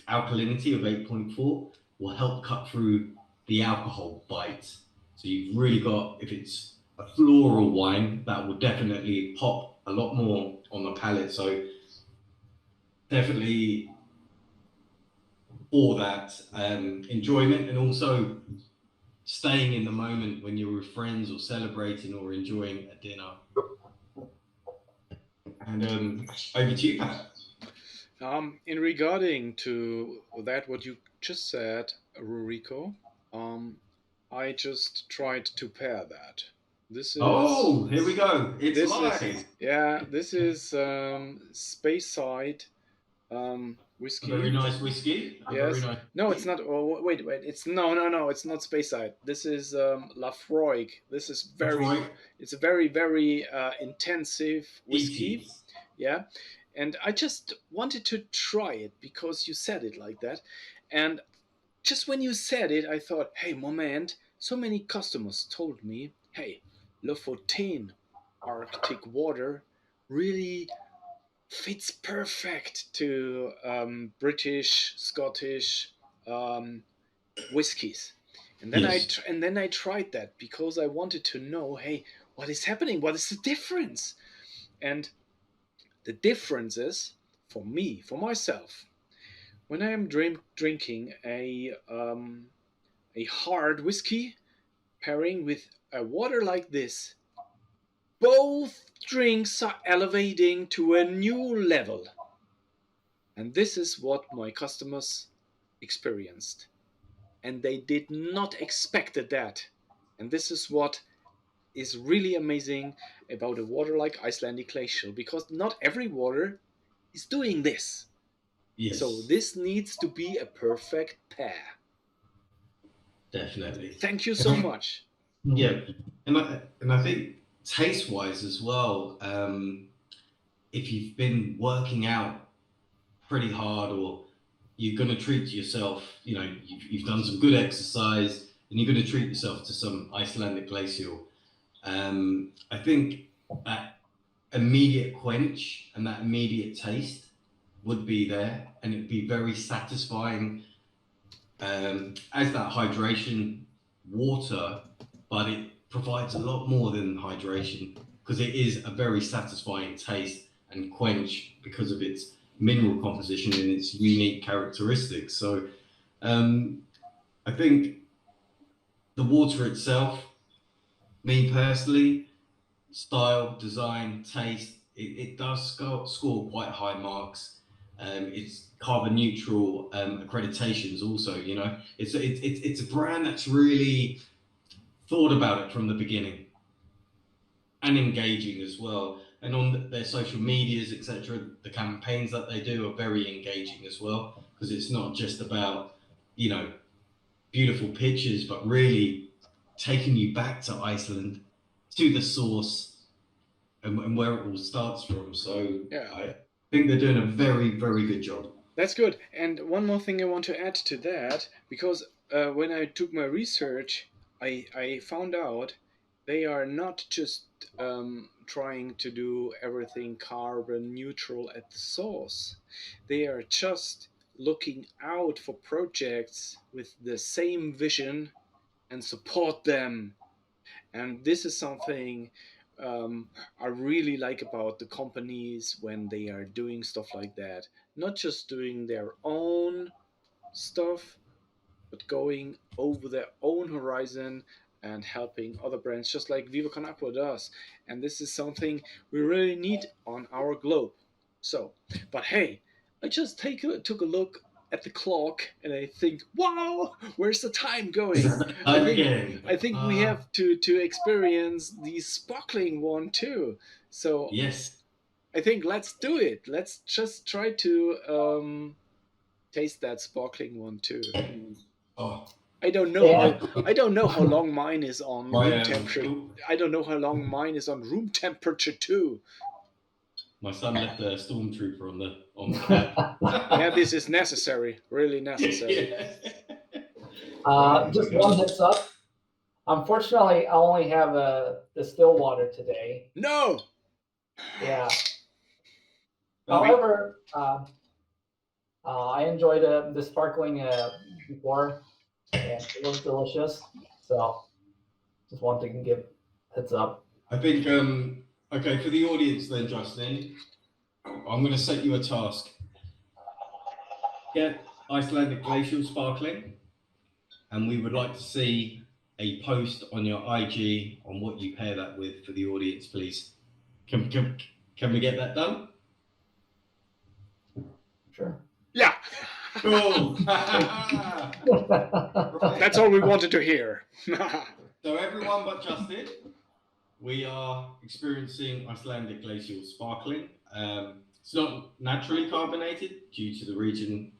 alkalinity of 8.4, will help cut through the alcohol bite. So you've really got, if it's a floral wine, that will definitely pop a lot more on the palate. So definitely for that enjoyment, and also staying in the moment when you're with friends or celebrating or enjoying a dinner. And over to you, Pat. In regarding to that, what you just said, Ruriko, I just tried to pair that. This is Oh, here we go. It's this live. is yeah. This is Speyside whiskey. A very nice whiskey. A Yes. very nice No, whiskey. it's not. Oh, wait. It's no. It's not Speyside. This is Lafroig. This is very. Lafroig. It's a very intensive whiskey. Peaty. Yeah, and I just wanted to try it because you said it like that, and just when you said it, I thought, hey, moment. So many customers told me, hey, Lofoten Arctic water really fits perfect to British, Scottish whiskies. And then Yes. I tried that because I wanted to know, hey, what is happening? What is the difference? And the difference is for me, for myself, when I am drinking a hard whiskey pairing with a water like this, both drinks are elevating to a new level. And this is what my customers experienced. And they did not expect that. And this is what is really amazing about a water like Icelandic glacial, because not every water is doing this. Yes. So this needs to be a perfect pair. Definitely. Thank you so much. Yeah, and I think taste-wise as well, if you've been working out pretty hard, or you're going to treat yourself, you've done some good exercise, and you're going to treat yourself to some Icelandic glacial. I think that immediate quench and that immediate taste would be there, and it'd be very satisfying as that hydration water, but it provides a lot more than hydration, because it is a very satisfying taste and quench because of its mineral composition and its unique characteristics. So I think the water itself, me personally, style, design, taste, it does score quite high marks. It's carbon neutral accreditations also, it's a brand that's really thought about it from the beginning, and engaging as well. And on their social medias, etc., the campaigns that they do are very engaging as well, because it's not just about, beautiful pictures, but really taking you back to Iceland, to the source, and where it all starts from. So yeah, I think they're doing a very, very good job. That's good. And one more thing I want to add to that, because when I took my research, I found out they are not just trying to do everything carbon neutral at the source. They are just looking out for projects with the same vision and support them. And this is something I really like about the companies when they are doing stuff like that. Not just doing their own stuff, but going over their own horizon and helping other brands, just like Viva Con Aqua does. And this is something we really need on our globe. So, but hey, I just took a look at the clock and I think, wow, where's the time going? I think we have to experience the sparkling one too. So yes, I think let's do it. Let's just try to taste that sparkling one too. Oh, I don't know. Yeah. I don't know how long mine is on My, room temperature. I don't know how long mine is on room temperature too. my son left a stormtrooper on the cab. Yeah, this is necessary. Really necessary. Just one heads up. Unfortunately, I only have the still water today. No. Yeah. However, I enjoyed the sparkling before, and it was delicious. So, just wanted to give heads up. I think okay, for the audience then, Justin, I'm going to set you a task. get Icelandic Glacial Sparkling, and we would like to see a post on your IG on what you pair that with for the audience, please. Can we get that done? Sure. Yeah, Cool. that's all we wanted to hear. So everyone but Justin, we are experiencing Icelandic Glacial Sparkling. It's not naturally carbonated due to the region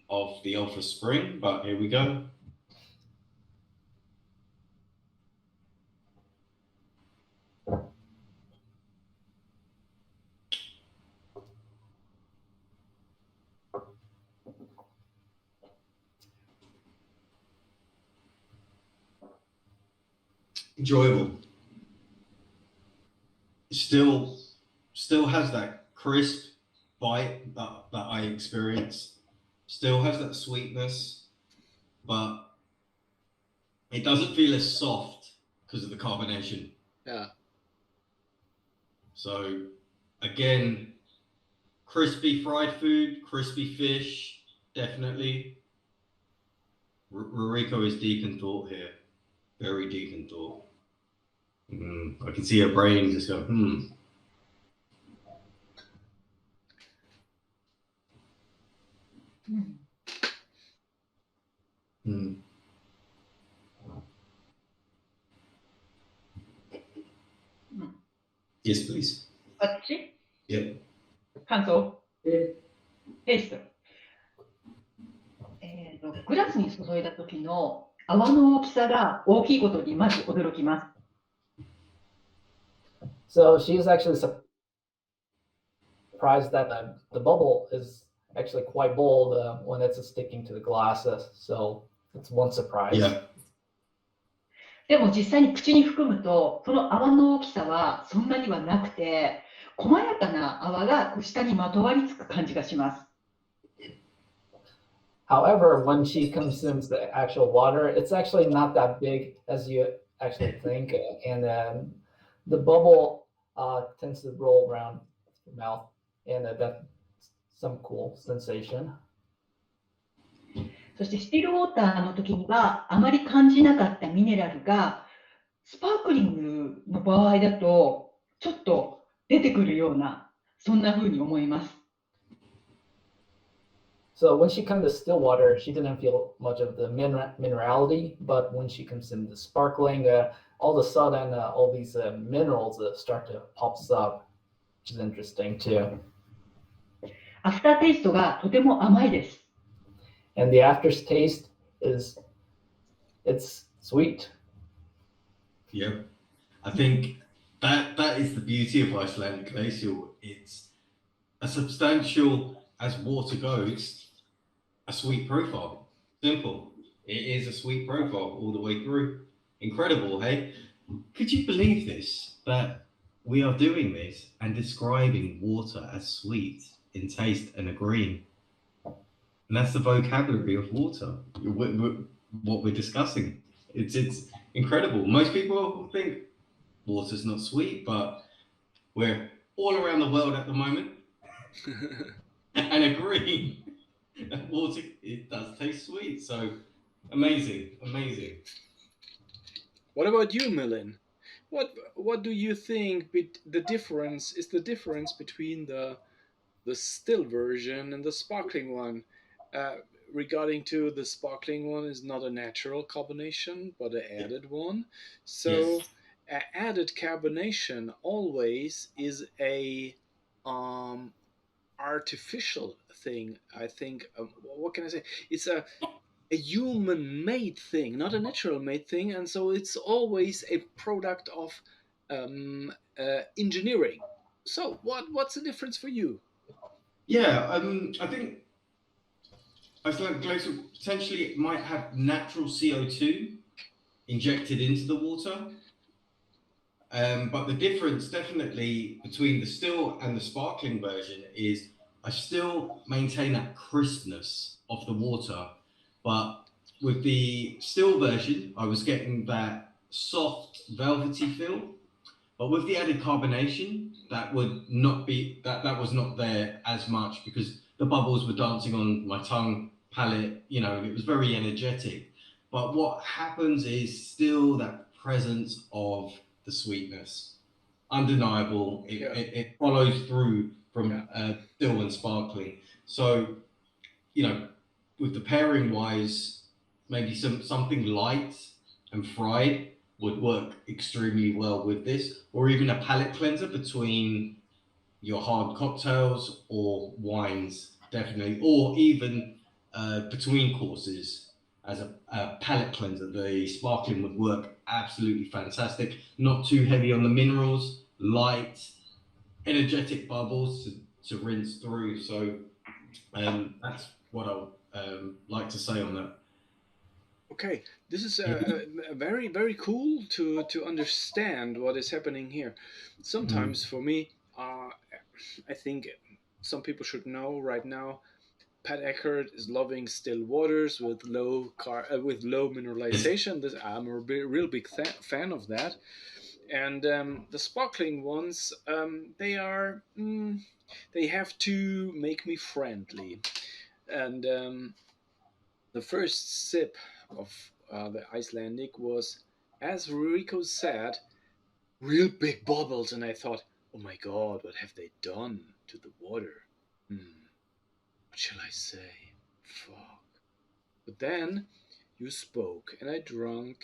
of the Alpha Spring, but here we go. Enjoyable. Still has that crisp bite that I experience. Still has that sweetness, but it doesn't feel as soft because of the carbonation. Yeah. So again, crispy fried food, crispy fish, definitely. Ruriko is deep in thought here. Very deep in thought. I can see her brain just go, Yes, please. 私 Yep. 感想テイスト。グラスに注いだ時の泡の大きさが大きいことにまず驚きます。So she's actually surprised that the bubble is actually quite bold when it's sticking to the glasses. So it's one surprise. Yeah. でも実際に口に含むと、その泡の大きさはそんなにはなくて、細やかな泡が下にまとわりつく感じがします。However, when she consumes the actual water, it's actually not that big as you actually think, and the bubble tends to roll around your mouth, and that's some cool sensation. そしてスティルウォーターの時にはあまり感じなかったミネラルがスパークリングの場合だとちょっと出てくるようなそんな風に思います。So when she consumed the still water, she didn't feel much of the minerality, but when she consumed the sparkling, all of a sudden all these minerals start to pop up, which is interesting too. アフターテイストがとても甘いです。And the aftertaste it's sweet. Yep. I think that is the beauty of Icelandic Glacial. It's a substantial, as water goes, a sweet profile. Simple. It is a sweet profile all the way through. Incredible, hey? Could you believe this? That we are doing this and describing water as sweet in taste and agreeing. And that's the vocabulary of water, what we're discussing. It's incredible. Most people think water's not sweet, but we're all around the world at the moment and agreeing that water, it does taste sweet. So amazing. What about you, Millen? What do you think the difference between the still version and the sparkling one? Regarding to the sparkling one is not a natural carbonation but an added one. So Yes. Added carbonation always is a artificial thing. I think what can I say? It's a human-made thing, not a natural-made thing, and so it's always a product of engineering. So what's the difference for you? Yeah, I think Icelandic Glacial potentially might have natural CO2 injected into the water. But the difference definitely between the still and the sparkling version is I still maintain that crispness of the water, but with the still version, I was getting that soft, velvety feel. But with the added carbonation, that would not be that was not there as much because the bubbles were dancing on my tongue, palate, you know, it was very energetic. But what happens is still that presence of the sweetness, undeniable. It follows through from still and sparkling. So, you know, with the pairing wise, maybe something light and fried would work extremely well with this, or even a palate cleanser between your hard cocktails or wines, definitely, or even between courses as a palate cleanser. The sparkling would work absolutely fantastic. Not too heavy on the minerals, light, energetic bubbles to rinse through. So that's what I like to say on that. Okay, this is very very cool to understand what is happening here. Sometimes for me, I think some people should know right now. Pat Eckert is loving still waters with with low mineralization. I'm a real big fan of that. And the sparkling ones, they have to make me friendly. And the first sip of the Icelandic was, as Rico said, real big bubbles, and I thought, oh my god, what have they done to the water? What shall I say? Fuck. But then you spoke, and I drank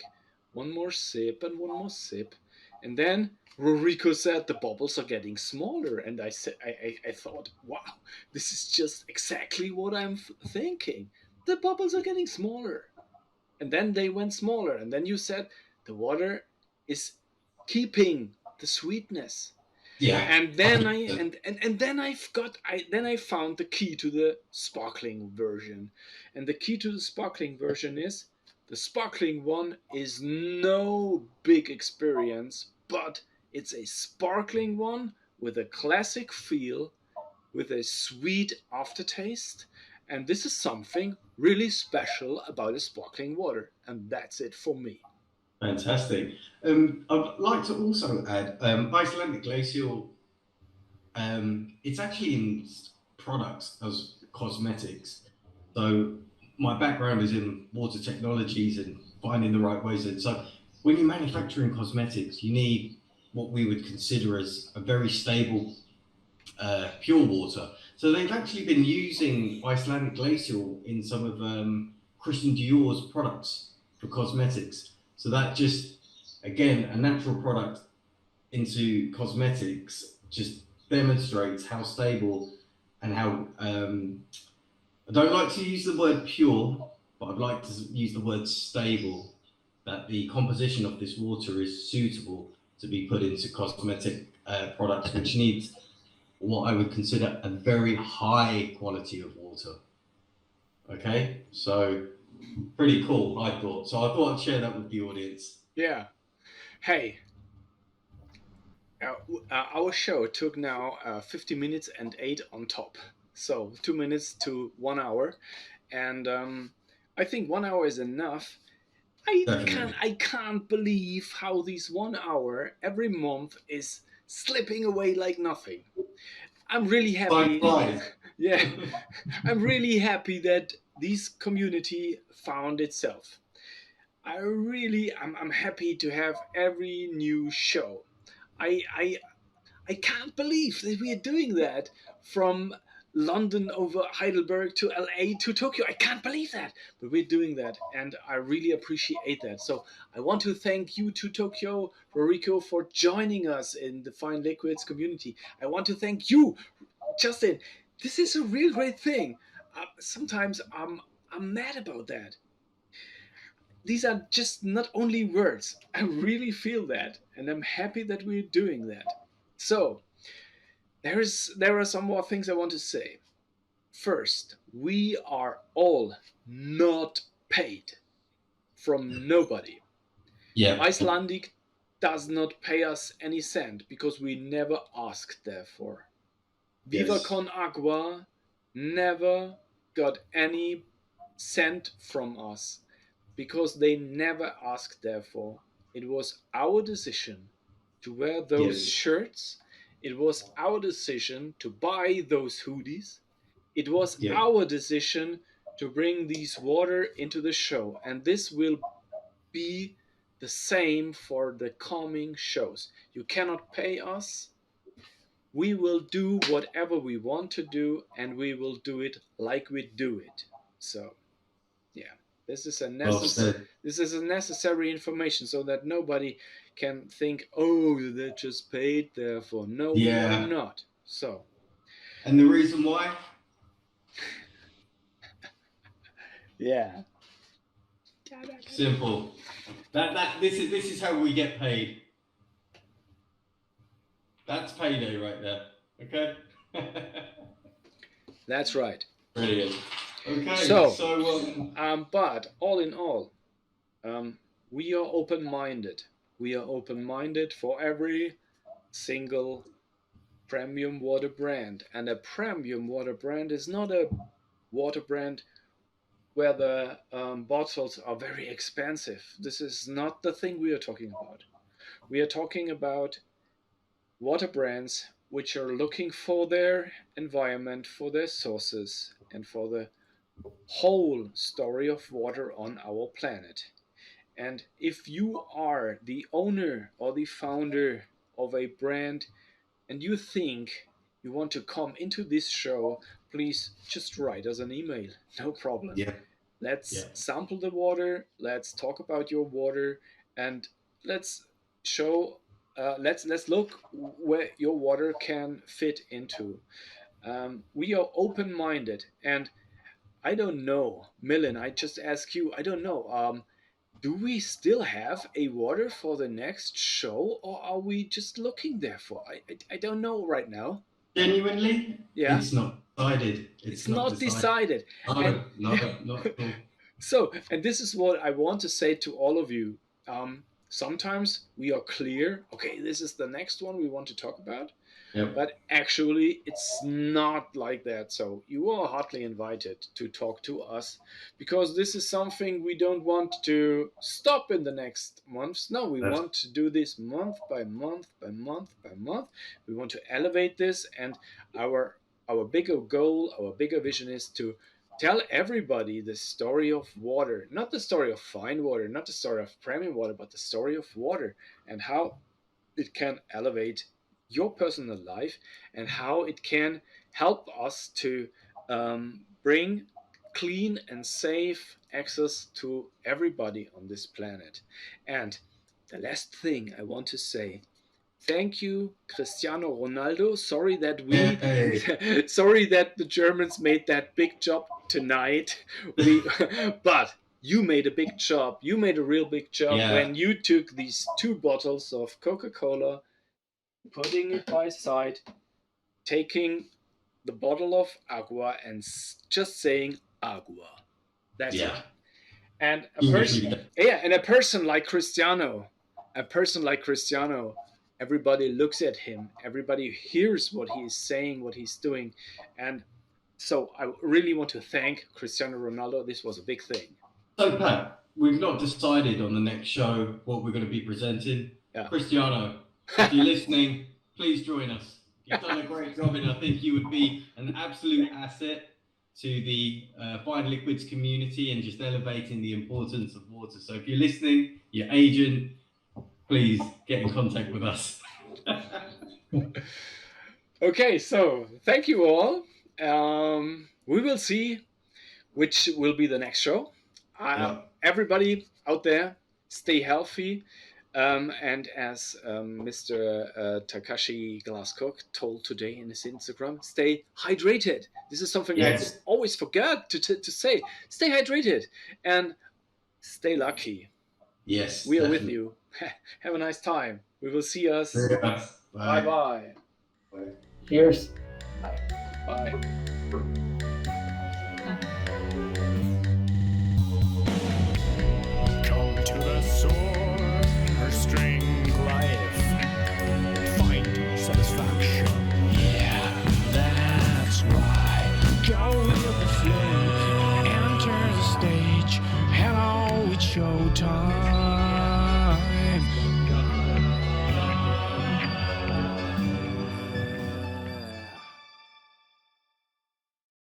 one more sip and one more sip, and then Rorico said the bubbles are getting smaller, and I said, I thought, wow, this is just exactly what I'm thinking. The bubbles are getting smaller, and then they went smaller, and then you said the water is keeping the sweetness. Yeah. And then I found the key to the sparkling version. And the key to the sparkling version is the sparkling one is no big experience, but it's a sparkling one with a classic feel, with a sweet aftertaste, and this is something really special about a sparkling water, and that's it for me. Fantastic. I'd like to also add Icelandic Glacial. It's actually in products as cosmetics. So my background is in water technologies and finding the right ways. And so when you're manufacturing cosmetics, you need what we would consider as a very stable, pure water. So they've actually been using Icelandic Glacial in some of Christian Dior's products for cosmetics. So that just, again, a natural product into cosmetics just demonstrates how stable and how I don't like to use the word pure, but I'd like to use the word stable, that the composition of this water is suitable to be put into cosmetic products, which needs what I would consider a very high quality of water. Okay, so pretty cool, I thought. So I thought I'd share that with the audience. Yeah. Hey, our show took now 50 minutes and 8 on top. So 2 minutes to 1 hour. And I think 1 hour is enough. I can't believe how this 1 hour every month is slipping away like nothing. I'm really happy. Yeah, I'm really happy that this community found itself. I'm happy to have every new show. I can't believe that we are doing that from London over Heidelberg to LA to Tokyo. I can't believe that, but we're doing that, and I really appreciate that. So I want to thank you to Tokyo, Rorico, for joining us in the Fine Liquids community. I want to thank you, Justin. This is a real great thing. Sometimes I'm mad about that. These are just not only words. I really feel that, and I'm happy that we're doing that. So there are some more things I want to say. First, we are all not paid from nobody. Yeah. Icelandic does not pay us any cent because we never asked therefore. Viva Con Agua never got any cent from us because they never asked therefore. It was our decision to wear those shirts. It was our decision to buy those hoodies. It was our decision to bring these water into the show, and this will be the same for the coming shows. You cannot pay us. We will do whatever we want to do, and we will do it like we do it. So, yeah, this is a necessary information so that nobody can think, oh, they just paid, therefore no, we are not. So, and the reason why? Yeah. Simple. This is how we get paid. That's payday right there. Okay. That's right. Brilliant. Okay. So but all in all, we are open-minded. We are open-minded for every single premium water brand, and a premium water brand is not a water brand where the bottles are very expensive. This is not the thing we are talking about. We are talking about water brands which are looking for their environment, for their sources, and for the whole story of water on our planet. And if you are the owner or the founder of a brand and you think you want to come into this show, please just write us an email. No problem. Yeah. Let's sample the water. Let's talk about your water, and let's show. Let's look where your water can fit into. We are open-minded, and I don't know, Millen. I just ask you. I don't know. Do we still have a water for the next show, or are we just looking there for? I don't know right now. Genuinely, yeah, it's not decided. It's not decided. No, not at all. So, and this is what I want to say to all of you. Sometimes we are clear, okay, this is the next one we want to talk about. Yep. But actually, it's not like that. So you are heartily invited to talk to us, because this is something we don't want to stop in the next months. No, we want to do this month by month by month by month. We want to elevate this, and our bigger goal, our bigger vision is to tell everybody the story of water, not the story of fine water, not the story of premium water, but the story of water and how it can elevate your personal life and how it can help us to bring clean and safe access to everybody on this planet. And the last thing I want to say, thank you, Cristiano Ronaldo. Sorry that sorry that the Germans made that big job tonight. But you made a big job. You made a real big job when you took these 2 bottles of Coca-Cola, putting it by side, taking the bottle of agua and just saying agua. That's it. And a person like Cristiano, everybody looks at him, everybody hears what he is saying, what he's doing. And so I really want to thank Cristiano Ronaldo. This was a big thing. So Pat, we've not decided on the next show what we're going to be presenting. Cristiano, if you're listening, please join us. You've done a great job, and I think you would be an absolute asset to the fine liquids community and just elevating the importance of water. So if you're listening, your agent, please get in contact with us. Okay, so thank you all. We will see which will be the next show. Everybody out there, stay healthy. And as Mr. Takashi Glasscock told today in his Instagram, stay hydrated. This is something I always forget to say. Stay hydrated and stay lucky. Yes. We are with you. Have a nice time. We will see us. Bye-bye. Cheers. Bye. Come to the soar-string life. Find satisfaction. Yeah, that's right. Go with the flow. Enter the stage. Hello, it's showtime.